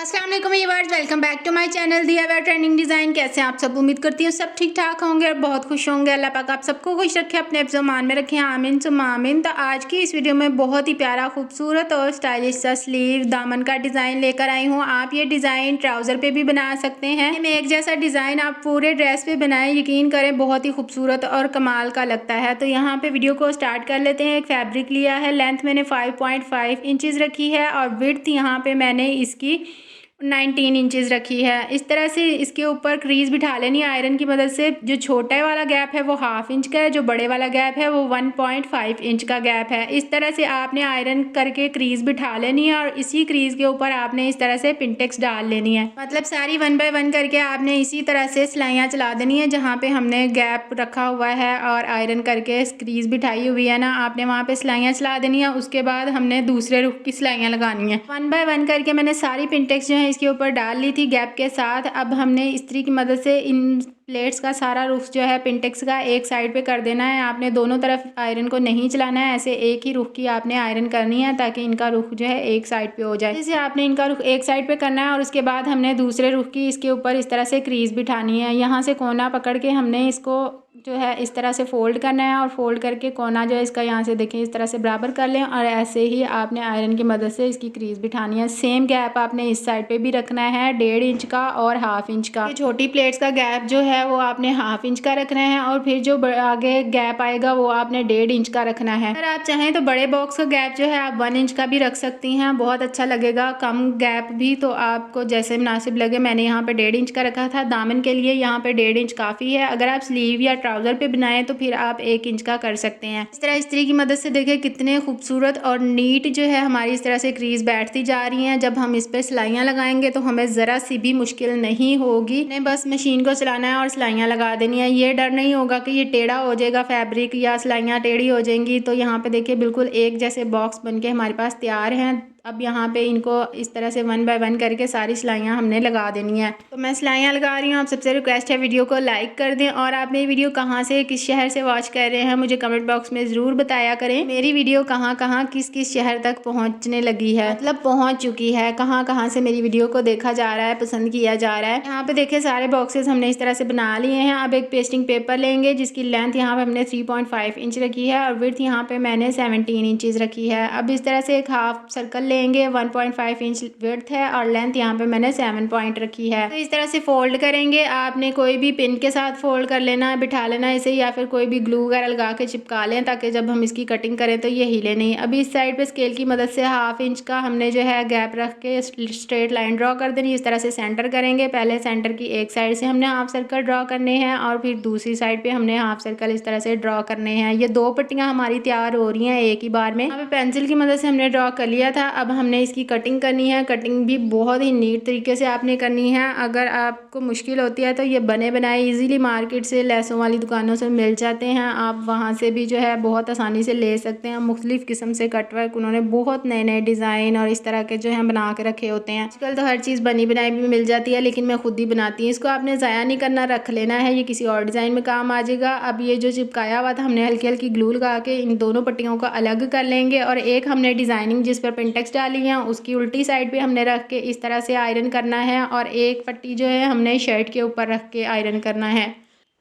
अस्सलाम वालेकुम viewers, welcome back to my channel DIY trending design. कैसे हैं आप सब? उम्मीद करती हूँ सब ठीक ठाक होंगे और बहुत खुश होंगे। अल्लाह पाक आप सबको खुश रखे, अपने हिफ्ज़ मान में रखें, आमीन सुम्मा आमीन। तो आज की इस वीडियो में बहुत ही प्यारा खूबसूरत और स्टाइलिश सा स्लीव दामन का डिज़ाइन लेकर आई हूँ। आप ये डिज़ाइन ट्राउज़र पर भी बना सकते हैं। एक जैसा डिज़ाइन आप पूरे ड्रेस पर बनाएं, यकीन करें बहुत ही खूबसूरत और कमाल का लगता है। तो यहाँ पर वीडियो को स्टार्ट कर लेते हैं। एक फैब्रिक लिया है, लेंथ मैंने 5.5 इंचज़ रखी है और विड्थ यहाँ पर मैंने इसकी 19 इंचज़ रखी है। इस तरह से इसके ऊपर क्रीज़ बिठा लेनी है आयरन की मदद से। जो छोटा वाला गैप है वो 1/2 इंच का है, जो बड़े वाला गैप है वो 1.5 इंच का गैप है। इस तरह से आपने आयरन करके क्रीज़ बिठा लेनी है और इसी क्रीज़ के ऊपर आपने इस तरह से पिंटेक्स डाल लेनी है। मतलब सारी 1 बाय 1 करके आपने इसी तरह से सिलाइयाँ चला देनी है। जहाँ पे हमने गैप रखा हुआ है और आयरन करके क्रीज़ बिठाई हुई है ना, आपने वहाँ पे सिलाइयाँ चला देनी है। उसके बाद हमने दूसरे रुख की सिलाइयाँ लगानी है। 1 बाय 1 करके मैंने सारी पिंटेक्स जो है इसके ऊपर डाल ली थी गैप के साथ। अब हमने इस्त्री की मदद से इन प्लेट्स का सारा रुख जो है पिंटेक्स का एक साइड पे कर देना है। आपने दोनों तरफ आयरन को नहीं चलाना है, ऐसे एक ही रुख की आपने आयरन करनी है ताकि इनका रुख जो है एक साइड पे हो जाए। जैसे आपने इनका रुख एक साइड पे करना है और उसके बाद हमने दूसरे रुख की इसके ऊपर इस तरह से क्रीज बिठानी है। यहाँ से कोना पकड़ के हमने इसको जो है इस तरह से फोल्ड करना है और फोल्ड करके कोना जो है इसका यहाँ से देखें इस तरह से बराबर कर लें और ऐसे ही आपने आयरन की मदद से इसकी क्रीज बिठानी है। सेम गैप आपने इस साइड पे भी रखना है 1.5 इंच का और 1/2 इंच का। ये छोटी प्लेट्स का गैप जो है वो आपने 1/2 इंच का रखना है और फिर जो आगे गैप आएगा वो आपने 1.5 इंच का रखना है। अगर आप चाहें तो बड़े बॉक्स का गैप जो है आप 1 इंच का भी रख सकती हैं, बहुत अच्छा लगेगा। कम गैप भी तो आपको जैसे मुनासिब लगे। मैंने यहाँ पे 1.5 इंच का रखा था दामन के लिए, यहाँ पे 1.5 इंच काफ़ी है। अगर आप स्लीव या ट्राउज़र पे बनाएं तो फिर आप 1 इंच का कर सकते हैं। इस तरह इस्त्री की मदद से देखें कितने खूबसूरत और नीट जो है हमारी इस तरह से क्रीज बैठती जा रही हैं। जब हम इस पर सिलाइयाँ लगाएंगे तो हमें ज़रा सी भी मुश्किल नहीं होगी। ने बस मशीन को चलाना है और सिलाइयाँ लगा देनी है। ये डर नहीं होगा कि ये टेढ़ा हो जाएगा फैब्रिक या सिलाइयाँ टेढ़ी हो जाएंगी। तो यहाँ पे देखिए बिल्कुल एक जैसे बॉक्स बनके हमारे पास तैयार हैं। अब यहाँ पे इनको इस तरह से 1 बाय 1 करके सारी सिलाइयाँ हमने लगा देनी है। तो मैं सिलाइयाँ लगा रही हूँ। आप सबसे रिक्वेस्ट है वीडियो को लाइक कर दें और आपने ये वीडियो कहाँ से किस शहर से वॉच कर रहे हैं मुझे कमेंट बॉक्स में ज़रूर बताया करें। मेरी वीडियो कहाँ कहाँ किस किस शहर तक पहुँचने लगी है, मतलब पहुँच चुकी है, कहाँ कहाँ से मेरी वीडियो को देखा जा रहा है, पसंद किया जा रहा है। यहाँ पे देखिए सारे बॉक्सेस हमने इस तरह से बना लिए हैं। अब एक पेस्टिंग पेपर लेंगे जिसकी लेंथ यहाँ पे हमने 3.5 इंच रखी है और विड्थ यहाँ पे मैंने 17 इंचज़ रखी है। अब इस तरह से एक हाफ सर्कल लेंगे, 1.5 इंच विड्थ है और लेंथ यहाँ पे मैंने 7 पॉइंट रखी है। तो इस तरह से फोल्ड करेंगे। आपने कोई भी पिन के साथ फोल्ड कर लेना, बिठा लेना इसे, या फिर कोई भी ग्लू वगैरह लगा के चिपका लें ताकि जब हम इसकी कटिंग करें तो ये हिले नहीं। अभी इस साइड पे स्केल की मदद से 1/2 इंच का हमने जो है गैप रख के स्ट्रेट लाइन ड्रॉ कर देनी। इस तरह से सेंटर करेंगे। पहले सेंटर की एक साइड से हमने हाफ सर्कल ड्रॉ करने हैं और फिर दूसरी साइड पे हमने हाफ सर्कल इस तरह से ड्रॉ करने हैं। ये 2 पट्टियाँ हमारी तैयार हो रही हैं एक ही बार में। यहाँ पे पेंसिल की मदद से हमने ड्रॉ कर लिया था। अब हमने इसकी कटिंग करनी है। कटिंग भी बहुत ही नीट तरीके से आपने करनी है। अगर आपको मुश्किल होती है तो ये बने बनाए इजीली मार्केट से लैसों वाली दुकानों से मिल जाते हैं। आप वहाँ से भी जो है बहुत आसानी से ले सकते हैं। मुख्तलिफ किस्म से कटवर्क उन्होंने बहुत नए नए डिज़ाइन और इस तरह के जो है बना के रखे होते हैं। आजकल तो हर चीज़ बनी बनाई भी मिल जाती है, लेकिन मैं खुद ही बनाती हूँ। इसको आपने ज़ाया नहीं करना, रख लेना है, ये किसी और डिज़ाइन में काम आ जाएगा। अब ये जो चिपकाया हुआ था हमने हल्की हल्की ग्लू लगा के इन दोनों पट्टियों को अलग कर लेंगे और एक हमने डिज़ाइनिंग जिस पर पिंटेक्स डाली है उसकी उल्टी साइड पे हमने रख के इस तरह से आयरन करना है और एक पट्टी जो है हमने शर्ट के ऊपर रख के आयरन करना है।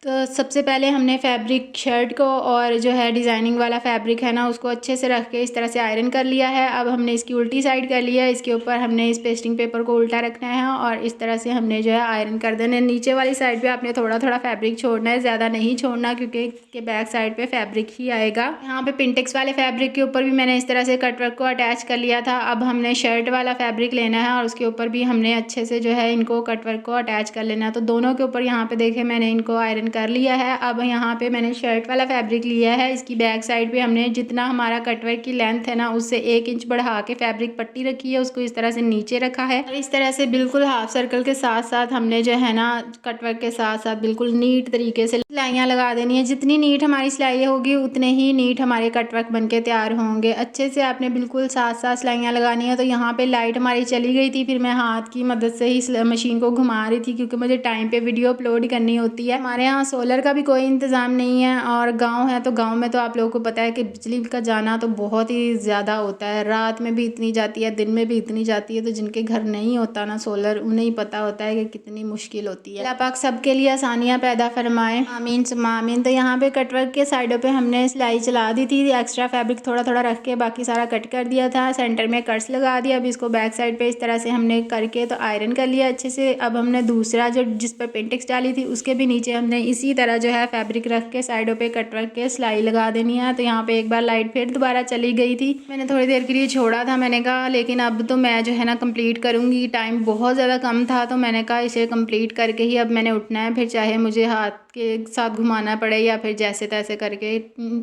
तो सबसे पहले हमने फैब्रिक शर्ट को और जो है डिज़ाइनिंग वाला फैब्रिक है ना उसको अच्छे से रख के इस तरह से आयरन कर लिया है। अब हमने इसकी उल्टी साइड कर लिया है। इसके ऊपर हमने इस पेस्टिंग पेपर को उल्टा रखना है और इस तरह से हमने जो है आयरन कर देना है। नीचे वाली साइड पे आपने थोड़ा थोड़ा फैब्रिक छोड़ना है, ज़्यादा नहीं छोड़ना क्योंकि इसके बैक साइड पे फैब्रिक ही आएगा। यहाँ पे पिंटेक्स वाले फैब्रिक के ऊपर भी मैंने इस तरह से कटवर्क को अटैच कर लिया था। अब हमने शर्ट वाला फैब्रिक लेना है और उसके ऊपर भी हमने अच्छे से जो है इनको कटवर्क को अटैच कर लेना है। तो दोनों के ऊपर यहाँ पे देखें मैंने इनको आयरन कर लिया है। अब यहाँ पे मैंने शर्ट वाला फैब्रिक लिया है। इसकी बैक साइड पे हमने जितना हमारा कटवर्क की लेंथ है ना उससे 1 इंच बढ़ा के फैब्रिक पट्टी रखी है, उसको इस तरह से नीचे रखा है और इस तरह से बिल्कुल हाफ सर्कल के साथ साथ हमने जो है ना कटवर्क के साथ साथ बिल्कुल नीट तरीके से सिलाइयाँ लगा देनी है। जितनी नीट हमारी सिलाई होगी उतने ही नीट हमारे कटवर्क बन के तैयार होंगे। अच्छे से आपने बिल्कुल साथ साथ सिलाइयाँ लगानी है। तो यहाँ पे लाइट हमारी चली गई थी, फिर मैं हाथ की मदद से ही मशीन को घुमा रही थी क्योंकि मुझे टाइम पे वीडियो अपलोड करनी होती है। हमारे यहाँ यहाँ सोलर का भी कोई इंतज़ाम नहीं है और गांव है तो गांव में तो आप लोगों को पता है कि बिजली का जाना तो बहुत ही ज़्यादा होता है। रात में भी इतनी जाती है, दिन में भी इतनी जाती है। तो जिनके घर नहीं होता ना सोलर, उन्हें ही पता होता है कि कितनी मुश्किल होती है। अल्लाह पाक सबके लिए आसानियाँ पैदा फरमाए, आमीन सुम्मा आमीन। तो यहाँ पे कटवर्क के साइडों पे हमने सिलाई चला दी थी। एक्स्ट्रा फैब्रिक थोड़ा थोड़ा रख के बाकी सारा कट कर दिया था। सेंटर में कट्स लगा दिया। अब इसको बैक साइड पे इस तरह से हमने करके तो आयरन कर लिया अच्छे से। अब हमने दूसरा जो जिस पर पेंटिक्स डाली थी उसके भी नीचे हमने इसी तरह जो है फैब्रिक रख के साइडों पे कटवर्क के सिलाई लगा देनी है। तो यहाँ पे एक बार लाइट फिर दोबारा चली गई थी। मैंने थोड़ी देर के लिए छोड़ा था, मैंने कहा लेकिन अब तो मैं जो है ना कंप्लीट करूँगी। टाइम बहुत ज़्यादा कम था तो मैंने कहा इसे कंप्लीट करके ही अब मैंने उठना है, फिर चाहे मुझे हाथ के साथ घुमाना पड़े या फिर जैसे तैसे करके।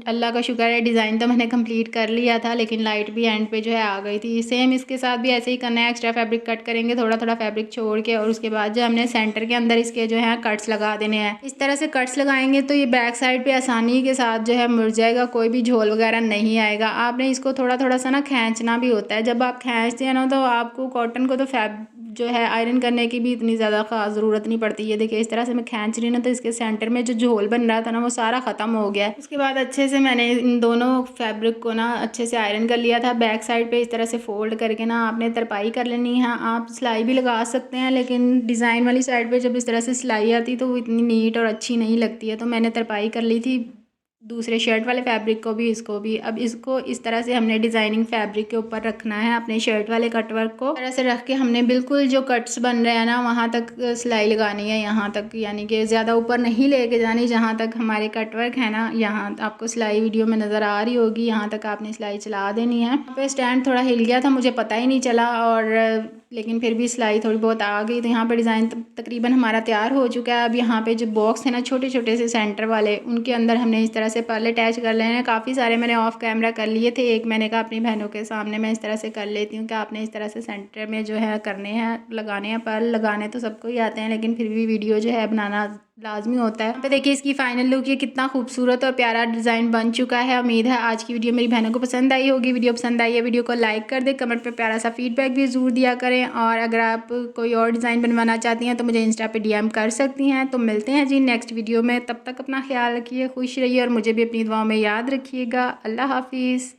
अल्लाह का शुक्र है डिज़ाइन तो मैंने कंप्लीट कर लिया था, लेकिन लाइट भी एंड पे जो है आ गई थी। सेम इसके साथ भी ऐसे ही करना है, एक्स्ट्रा फैब्रिक कट करेंगे थोड़ा थोड़ा फैब्रिक छोड़ के, और उसके बाद जो हमने सेंटर के अंदर इसके जो है कट्स लगा देने हैं। इस तरह से कट्स लगाएंगे तो ये बैक साइड पे आसानी के साथ जो है मुड़ जाएगा, कोई भी झोल वगैरह नहीं आएगा। आपने इसको थोड़ा थोड़ा सा ना खींचना भी होता है। जब आप खींचते हैं ना तो आपको कॉटन को तो जो है आयरन करने की भी इतनी ज़्यादा ख़ास ज़रूरत नहीं पड़ती है। देखिए इस तरह से मैं खींच रही हूँ ना तो इसके सेंटर में जो झोल बन रहा था ना वो सारा ख़त्म हो गया। उसके बाद अच्छे से मैंने इन दोनों फैब्रिक को ना अच्छे से आयरन कर लिया था। बैक साइड पे इस तरह से फोल्ड करके ना आपने तरपाई कर लेनी है। आप सिलाई भी लगा सकते हैं, लेकिन डिज़ाइन वाली साइड पे जब इस तरह से सिलाई आती तो वो इतनी नीट और अच्छी नहीं लगती है। तो मैंने तरपाई कर ली थी दूसरे शर्ट वाले फैब्रिक को भी, इसको भी। अब इसको इस तरह से हमने डिज़ाइनिंग फैब्रिक के ऊपर रखना है अपने शर्ट वाले कटवर्क को। इस तरह से रख के हमने बिल्कुल जो कट्स बन रहे हैं ना वहाँ तक सिलाई लगानी है, यहाँ तक, यानी कि ज़्यादा ऊपर नहीं लेके जानी। जहाँ तक हमारे कटवर्क है ना, यहाँ आपको सिलाई वीडियो में नज़र आ रही होगी, यहाँ तक आपने सिलाई चला देनी है। यहाँ पे स्टैंड थोड़ा हिल गया था, मुझे पता ही नहीं चला, और लेकिन फिर भी सिलाई थोड़ी बहुत आ गई। तो यहाँ पे डिज़ाइन तकरीबन हमारा तैयार हो चुका है। अब यहाँ पे जो बॉक्स है ना छोटे छोटे से सेंटर वाले, उनके अंदर हमने इस तरह से पर्ल अटैच कर लेने हैं। काफ़ी सारे मैंने ऑफ कैमरा कर लिए थे, एक मैंने कहा अपनी बहनों के सामने मैं इस तरह से कर लेती हूँ कि आपने इस तरह से सेंटर में जो है करने हैं, लगाने हैं। पर्ल लगाने तो सबको ही आते हैं, लेकिन फिर भी वीडियो जो है बनाना लाजमी होता है। तो देखिए इसकी फाइनल लुक, ये कितना खूबसूरत और प्यारा डिज़ाइन बन चुका है। उम्मीद है आज की वीडियो मेरी बहनों को पसंद आई होगी। वीडियो पसंद आई है वीडियो को लाइक कर दे, कमेंट पे प्यारा सा फीडबैक भी ज़रूर दिया करें। और अगर आप कोई और डिज़ाइन बनवाना चाहती हैं तो मुझे इंस्टा पे DM कर सकती हैं। तो मिलते हैं जी नेक्स्ट वीडियो में, तब तक अपना ख्याल रखिए, खुश रहिए और मुझे भी अपनी दुआओं में याद रखिएगा। अल्लाह हाफिज़।